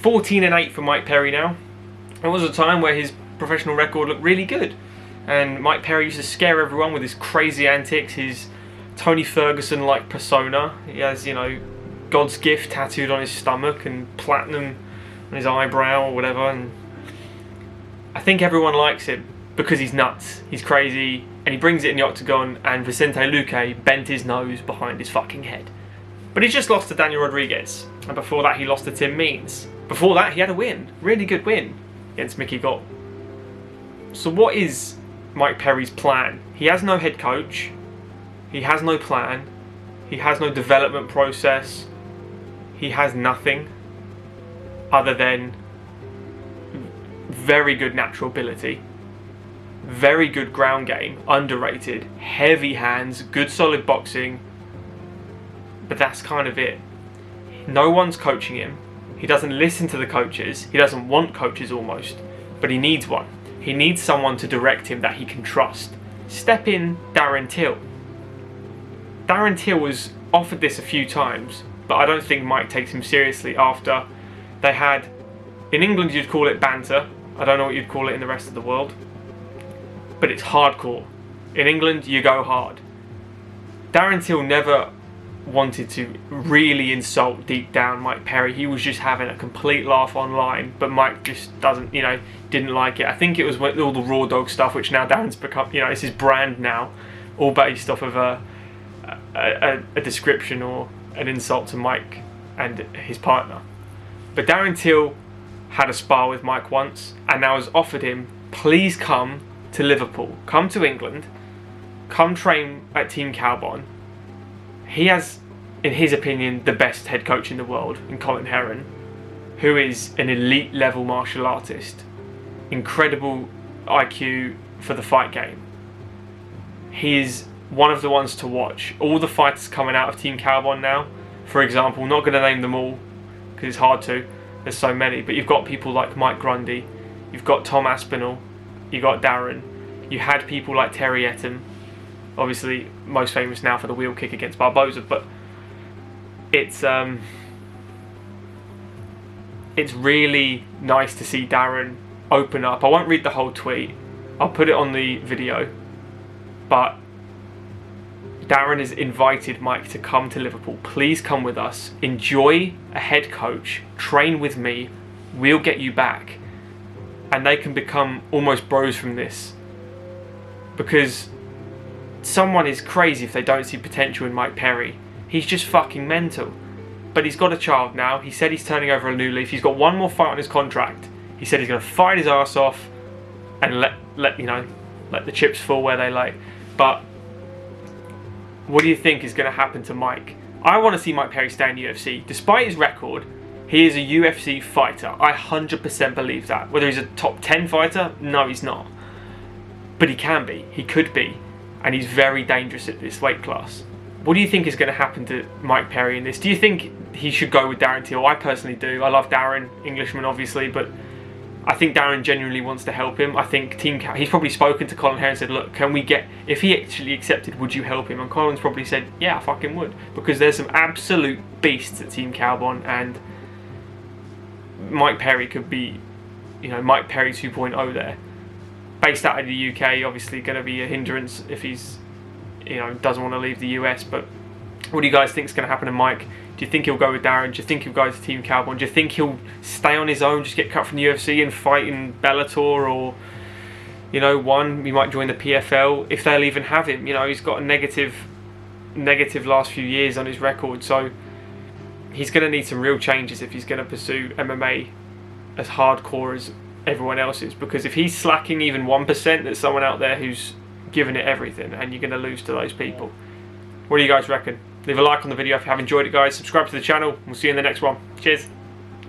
14-8 for Mike Perry now. There was a time where his professional record looked really good, and Mike Perry used to scare everyone with his crazy antics, his Tony Ferguson-like persona. He has, you know, God's gift tattooed on his stomach and platinum on his eyebrow or whatever, and I think everyone likes him because he's nuts, he's crazy, and he brings it in the octagon, and Vicente Luque bent his nose behind his fucking head. But he's just lost to Daniel Rodriguez, and before that he lost to Tim Means. Before that he had a win, really good win, against Mickey Gall. So what is Mike Perry's plan? He has no head coach, he has no plan, he has no development process, he has nothing other than very good natural ability, very good ground game, underrated, heavy hands, good solid boxing, but that's kind of it. No one's coaching him, he doesn't listen to the coaches, he doesn't want coaches almost, but he needs one. He needs someone to direct him that he can trust. Step in Darren Till. Darren Till was offered this a few times, but I don't think Mike takes him seriously after they had, in England you'd call it banter, I don't know what you'd call it in the rest of the world, but it's hardcore. In England you go hard. Darren Till never wanted to really insult deep down Mike Perry. He was just having a complete laugh online, but Mike just doesn't, you know, didn't like it. I think it was all the raw dog stuff, which now Darren's become, you know, it's his brand now, all based off of a description or an insult to Mike and his partner. But Darren Till had a spar with Mike once, and now has offered him, please come to Liverpool, come to England, come train at Team Kaobon. He has, in his opinion, the best head coach in the world in Colin Heron, who is an elite level martial artist, incredible IQ for the fight game. He is one of the ones to watch. All the fighters coming out of Team Kaobon now, for example, not going to name them all because it's hard to, there's so many, but you've got people like Mike Grundy, you've got Tom Aspinall, you've got Darren, you had people like Terry Etim, obviously most famous now for the wheel kick against Barboza, but it's really nice to see Darren open up. I won't read the whole tweet, I'll put it on the video, but Darren has invited Mike to come to Liverpool. Please come with us, enjoy a head coach, train with me, we'll get you back. And they can become almost bros from this, because someone is crazy if they don't see potential in Mike Perry. He's just fucking mental. But he's got a child now. He said he's turning over a new leaf. He's got one more fight on his contract. He said he's going to fight his ass off and let the chips fall where they lay. But what do you think is going to happen to Mike? I want to see Mike Perry stay in UFC. Despite his record, he is a UFC fighter. I 100% believe that. Whether he's a top 10 fighter, no, he's not. But he can be. He could be. And he's very dangerous at this weight class. What do you think is going to happen to Mike Perry in this? Do you think he should go with Darren Till? I personally do. I love Darren, Englishman obviously, but I think Darren genuinely wants to help him. I think he's probably spoken to Colin Heron and said, look, can we get, if he actually accepted, would you help him? And Colin's probably said, yeah, I fucking would. Because there's some absolute beasts at Team Kaobon, and Mike Perry could be, you know, Mike Perry 2.0 there. Based out of the UK, obviously going to be a hindrance if he's, you know, doesn't want to leave the US. But what do you guys think is going to happen to Mike? Do you think he'll go with Darren? Do you think he'll go to Team Kaobon? Do you think he'll stay on his own, just get cut from the UFC and fight in Bellator, or, you know, he might join the PFL if they'll even have him? You know, he's got a negative last few years on his record, so he's going to need some real changes if he's going to pursue MMA as hardcore as everyone else is, because if he's slacking even 1%, there's someone out there who's giving it everything, and you're going to lose to those people. What do you guys reckon? Leave a like on the video if you have enjoyed it, guys. Subscribe to the channel. We'll see you in the next one. Cheers.